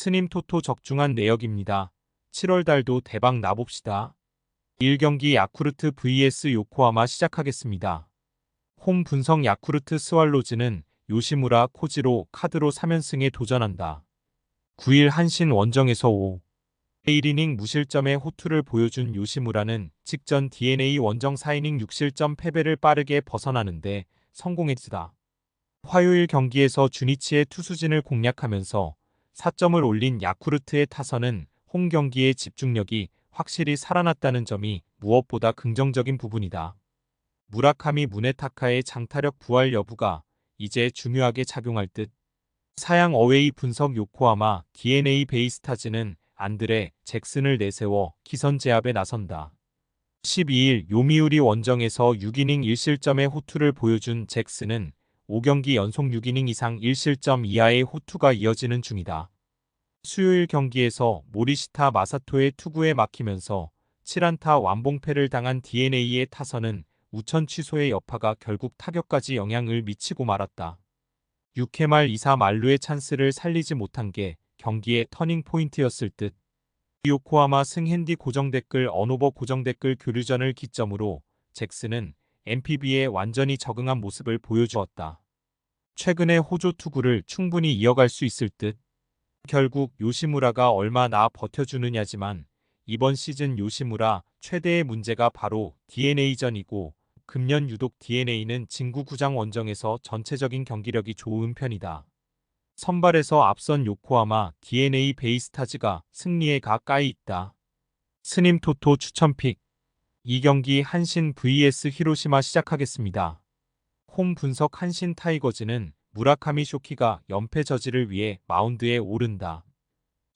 스님 토토 적중한 내역입니다. 7월 달도 대박 나봅시다. 1경기 야쿠르트 vs 요코하마 시작하겠습니다. 홈 분석 야쿠르트 스왈로즈는 요시무라 코지로 카드로 3연승에 도전한다. 9일 한신 원정에서 1이닝 무실점의 호투를 보여준 요시무라는 직전 DNA 원정 4이닝 6실점 패배를 빠르게 벗어나는데 성공했다. 화요일 경기에서 주니치의 투수진을 공략하면서 4점을 올린 야쿠르트의 타선은 홈 경기의 집중력이 확실히 살아났다는 점이 무엇보다 긍정적인 부분이다. 무라카미 무네타카의 장타력 부활 여부가 이제 중요하게 작용할 듯. 사양 어웨이 분석 요코하마 DNA 베이스타즈는 안드레 잭슨을 내세워 기선 제압에 나선다. 12일 요미우리 원정에서 6이닝 1실점의 호투를 보여준 잭슨은 5경기 연속 6이닝 이상 1실점 이하의 호투가 이어지는 중이다. 수요일 경기에서 모리시타 마사토의 투구에 막히면서 7안타 완봉패를 당한 DNA의 타선은 우천 취소의 여파가 결국 타격까지 영향을 미치고 말았다. 6회 말 2사 만루의 찬스를 살리지 못한 게 경기의 터닝 포인트였을 듯. 요코하마 승핸디 고정댓글 언오버 고정댓글 교류전을 기점으로 잭슨은 NPB에 완전히 적응한 모습을 보여주었다. 최근의 호조 투구를 충분히 이어갈 수 있을 듯. 결국 요시무라가 얼마나 버텨주느냐지만 이번 시즌 요시무라 최대의 문제가 바로 DNA전이고 금년 유독 DNA는 진구 구장 원정에서 전체적인 경기력이 좋은 편이다. 선발에서 앞선 요코하마 DNA 베이스타즈가 승리에 가까이 있다. 스님 토토 추천픽 2경기 한신 vs 히로시마 시작하겠습니다. 홈 분석 한신 타이거즈는 무라카미 쇼키가 연패 저지를 위해 마운드에 오른다.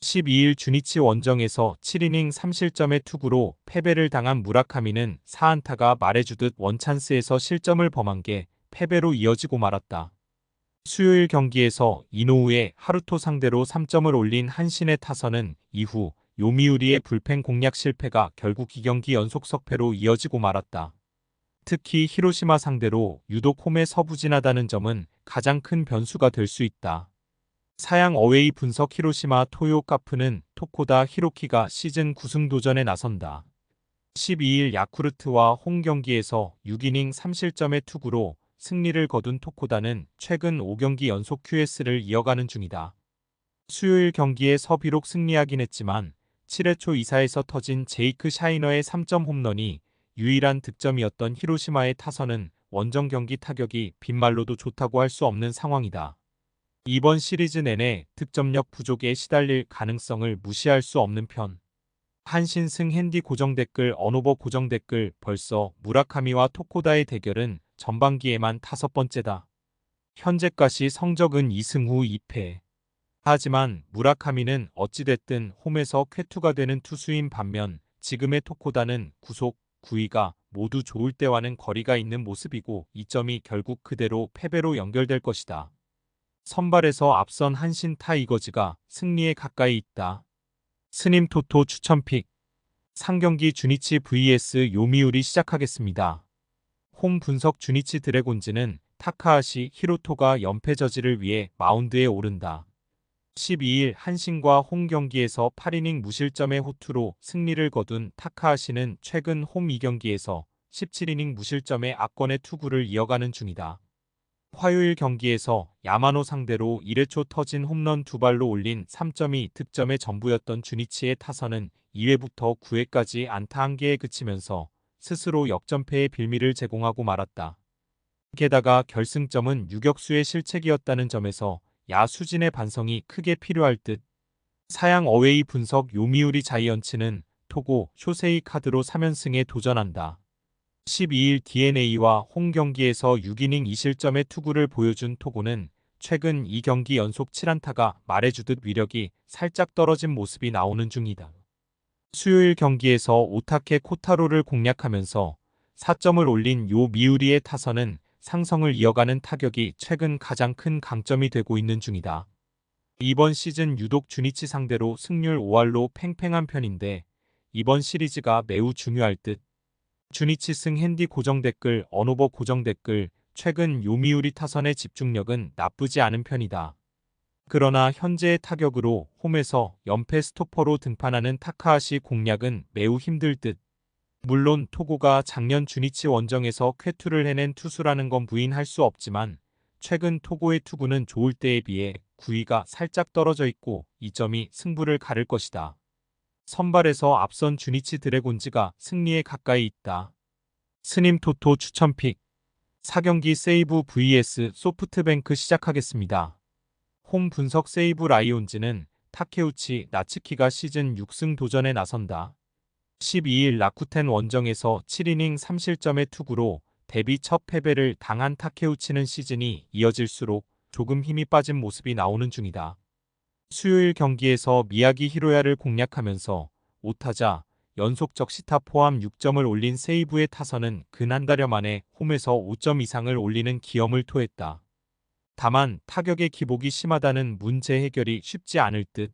12일 주니치 원정에서 7이닝 3실점의 투구로 패배를 당한 무라카미는 4안타가 말해주듯 원찬스에서 실점을 범한 게 패배로 이어지고 말았다. 수요일 경기에서 이노우의 하루토 상대로 3점을 올린 한신의 타선은 이후 요미우리의 불펜 공략 실패가 결국 2경기 연속 석패로 이어지고 말았다. 특히 히로시마 상대로 유독 홈에 서부진하다는 점은 가장 큰 변수가 될 수 있다. 사양 어웨이 분석 히로시마 토요 카프는 토코다 히로키가 시즌 9승 도전에 나선다. 12일 야쿠르트와 홈 경기에서 6이닝 3실점의 투구로 승리를 거둔 토코다는 최근 5경기 연속 QS를 이어가는 중이다. 수요일 경기에서 비록 승리하긴 했지만 7회 초 2사에서 터진 제이크 샤이너의 3점 홈런이 유일한 득점이었던 히로시마의 타선은 원정 경기 타격이 빈말로도 좋다고 할 수 없는 상황이다. 이번 시리즈 내내 득점력 부족에 시달릴 가능성을 무시할 수 없는 편. 한신 승핸디 고정댓글 언오버 고정댓글 벌써 무라카미와 토코다의 대결은 전반기에만 5번째다. 현재까지 성적은 2승 후 2패. 하지만 무라카미는 어찌됐든 홈에서 쾌투가 되는 투수인 반면 지금의 토코다는 구속, 구위가 모두 좋을 때와는 거리가 있는 모습이고 이 점이 결국 그대로 패배로 연결될 것이다. 선발에서 앞선 한신 타이거즈가 승리에 가까이 있다. 스님 토토 추천픽 상경기 주니치 vs 요미우리 시작하겠습니다. 홈 분석 주니치 드래곤즈는 타카하시 히로토가 연패 저지를 위해 마운드에 오른다. 12일 한신과 홈 경기에서 8이닝 무실점의 호투로 승리를 거둔 타카하시는 최근 홈 2경기에서 17이닝 무실점의 압권의 투구를 이어가는 중이다. 화요일 경기에서 야마노 상대로 1회 초 터진 홈런 2발로 올린 3점이 득점의 전부였던 주니치의 타선은 2회부터 9회까지 안타 1개에 그치면서 스스로 역전패의 빌미를 제공하고 말았다. 게다가 결승점은 유격수의 실책이었다는 점에서 야수진의 반성이 크게 필요할 듯. 사양 어웨이 분석 요미우리 자이언츠는 토고 쇼세이 카드로 3연승에 도전한다. 12일 DNA와 홈 경기에서 6이닝 2실점의 투구를 보여준 토고는 최근 2경기 연속 7안타가 말해주듯 위력이 살짝 떨어진 모습이 나오는 중이다. 수요일 경기에서 오타케 코타로를 공략하면서 4점을 올린 요미우리의 타선은 상성을 이어가는 타격이 최근 가장 큰 강점이 되고 있는 중이다. 이번 시즌 유독 주니치 상대로 승률 5할로 팽팽한 편인데 이번 시리즈가 매우 중요할 듯. 주니치 승핸디 고정댓글 언오버 고정댓글 최근 요미우리 타선의 집중력은 나쁘지 않은 편이다. 그러나 현재의 타격으로 홈에서 연패 스토퍼로 등판하는 타카하시 공략은 매우 힘들 듯. 물론 토고가 작년 주니치 원정에서 쾌투를 해낸 투수라는 건 부인할 수 없지만 최근 토고의 투구는 좋을 때에 비해 구위가 살짝 떨어져 있고 이 점이 승부를 가를 것이다. 선발에서 앞선 주니치 드래곤즈가 승리에 가까이 있다. 스님 토토 추천픽 4경기 세이브 vs 소프트뱅크 시작하겠습니다. 홈 분석 세이브 라이온즈는 타케우치 나츠키가 시즌 6승 도전에 나선다. 12일 라쿠텐 원정에서 7이닝 3실점의 투구로 데뷔 첫 패배를 당한 타케우치는 시즌이 이어질수록 조금 힘이 빠진 모습이 나오는 중이다. 수요일 경기에서 미야기 히로야를 공략하면서 5타자 연속 적시타 포함 6점을 올린 세이브의 타선은 근 한 달여 만에 홈에서 5점 이상을 올리는 기염을 토했다. 다만 타격의 기복이 심하다는 문제 해결이 쉽지 않을 듯.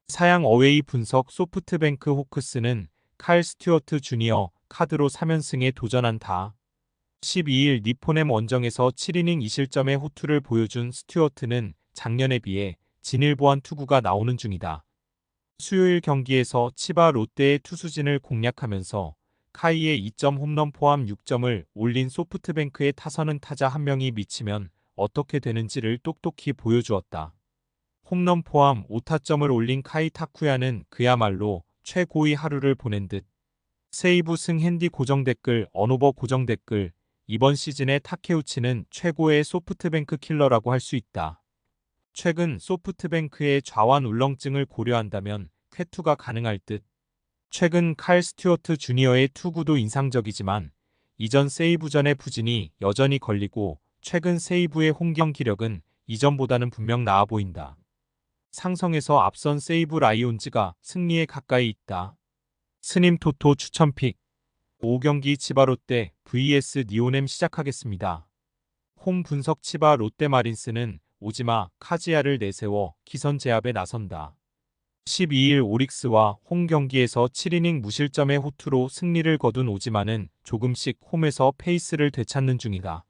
사양 어웨이 분석 소프트뱅크 호크스는 칼 스튜어트 주니어 카드로 3연승에 도전한다. 12일 니포넴 원정에서 7이닝 2실점의 호투를 보여준 스튜어트는 작년에 비해 진일보한 투구가 나오는 중이다. 수요일 경기에서 치바 롯데의 투수진을 공략하면서 카이의 2점 홈런 포함 6점을 올린 소프트뱅크의 타선은 타자 한 명이 미치면 어떻게 되는지를 똑똑히 보여주었다. 홈런 포함 5타점을 올린 카이 타쿠야는 그야말로 최고의 하루를 보낸 듯. 세이브 승 핸디 고정 댓글 언오버 고정 댓글 이번 시즌의 타케우치는 최고의 소프트뱅크 킬러라고 할 수 있다. 최근 소프트뱅크의 좌완 울렁증을 고려한다면 쾌투가 가능할 듯. 최근 칼 스튜어트 주니어의 투구도 인상적이지만 이전 세이브전의 부진이 여전히 걸리고 최근 세이브의 홍경 기력은 이전보다는 분명 나아 보인다. 상성에서 앞선 세이브 라이온즈가 승리에 가까이 있다. 스님 토토 추천픽 5경기 치바 롯데 vs 니오넴 시작하겠습니다. 홈 분석 치바 롯데 마린스는 오지마 카지야를 내세워 기선 제압에 나선다. 12일 오릭스와 홈 경기에서 7이닝 무실점의 호투로 승리를 거둔 오지마는 조금씩 홈에서 페이스를 되찾는 중이다.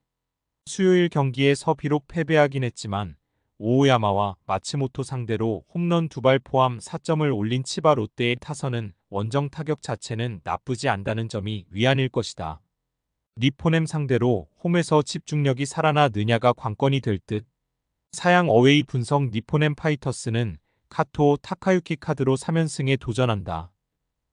수요일 경기에서 비록 패배하긴 했지만 오오야마와 마츠모토 상대로 홈런 2발 포함 4점을 올린 치바 롯데의 타선은 원정 타격 자체는 나쁘지 않다는 점이 위안일 것이다. 니포넴 상대로 홈에서 집중력이 살아나느냐가 관건이 될 듯. 사양 어웨이 분석 니포넴 파이터스는 카토 타카유키 카드로 3연승에 도전한다.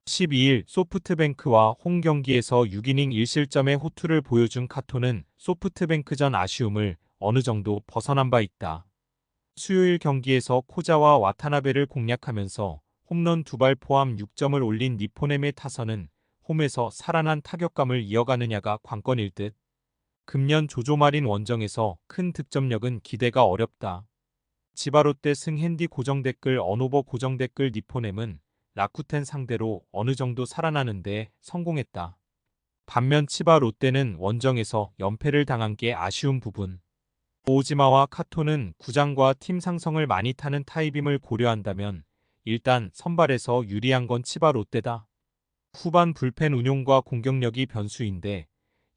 12일 소프트뱅크와 홈 경기에서 6이닝 1실점의 호투를 보여준 카토는 소프트뱅크전 아쉬움을 어느 정도 벗어난 바 있다. 수요일 경기에서 코자와 와타나베를 공략하면서 홈런 2발 포함 6점을 올린 니포넴의 타선은 홈에서 살아난 타격감을 이어가느냐가 관건일 듯. 금년 조조마린 원정에서 큰 득점력은 기대가 어렵다. 지바롯데 승 핸디 고정 댓글 언오버 고정 댓글 니포넴은 라쿠텐 상대로 어느 정도 살아나는데 성공했다. 반면 치바 롯데는 원정에서 연패를 당한 게 아쉬운 부분. 오지마와 카토는 구장과 팀 상성을 많이 타는 타입임을 고려한다면 일단 선발에서 유리한 건 치바 롯데다. 후반 불펜 운용과 공격력이 변수인데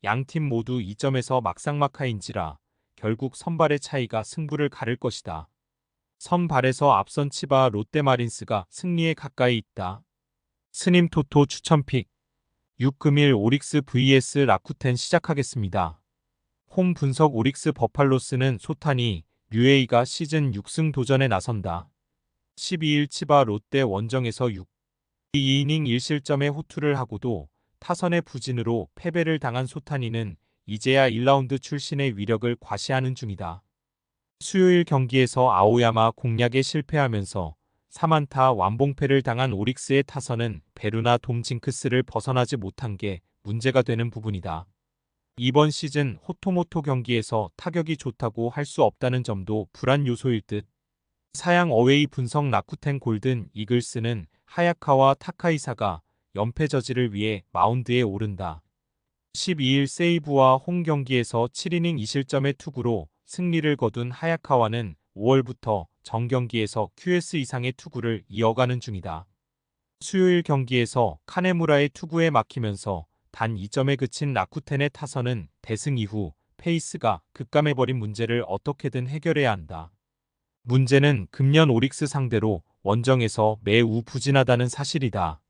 양팀 모두 2점에서 막상막하인지라 결국 선발의 차이가 승부를 가를 것이다. 선발에서 앞선 치바 롯데마린스가 승리에 가까이 있다. 스님 토토 추천픽 6금일 오릭스 vs 라쿠텐 시작하겠습니다. 홈 분석 오릭스 버팔로스는 소타니 류에이가 시즌 6승 도전에 나선다. 12일 치바 롯데 원정에서 2이닝 1실점의 호투를 하고도 타선의 부진으로 패배를 당한 소타니는 이제야 1라운드 출신의 위력을 과시하는 중이다. 수요일 경기에서 아오야마 공략에 실패하면서 3안타 완봉패를 당한 오릭스의 타선은 베루나 돔 징크스를 벗어나지 못한 게 문제가 되는 부분이다. 이번 시즌 호토모토 경기에서 타격이 좋다고 할 수 없다는 점도 불안 요소일 듯. 사양 어웨이 분석 라쿠텐 골든 이글스는 하야카와 타카이사가 연패 저지를 위해 마운드에 오른다. 12일 세이브와 홈 경기에서 7이닝 2실점의 투구로 승리를 거둔 하야카와는 5월부터 정경기에서 QS 이상의 투구를 이어가는 중이다. 수요일 경기에서 카네무라의 투구에 막히면서 단 2점에 그친 라쿠텐의 타선은 대승 이후 페이스가 급감해버린 문제를 어떻게든 해결해야 한다. 문제는 금년 오릭스 상대로 원정에서 매우 부진하다는 사실이다.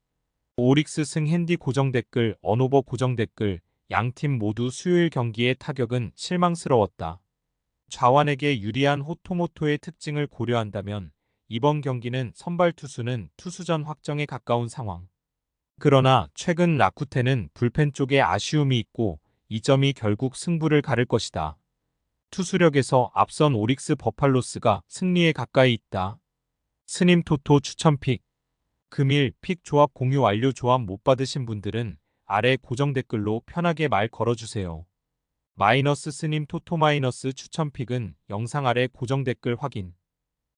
오릭스 승 핸디 고정 댓글, 언오버 고정 댓글, 양팀 모두 수요일 경기의 타격은 실망스러웠다. 좌완에게 유리한 호토모토의 특징을 고려한다면 이번 경기는 선발 투수는 투수전 확정에 가까운 상황. 그러나 최근 라쿠텐은 불펜 쪽에 아쉬움이 있고 이 점이 결국 승부를 가를 것이다. 투수력에서 앞선 오릭스 버팔로스가 승리에 가까이 있다. 스님 토토 추천픽. 금일 픽 조합 공유 완료. 조합 못 받으신 분들은 아래 고정 댓글로 편하게 말 걸어주세요. 마이너스 스님 토토 마이너스 추천픽은 영상 아래 고정 댓글 확인.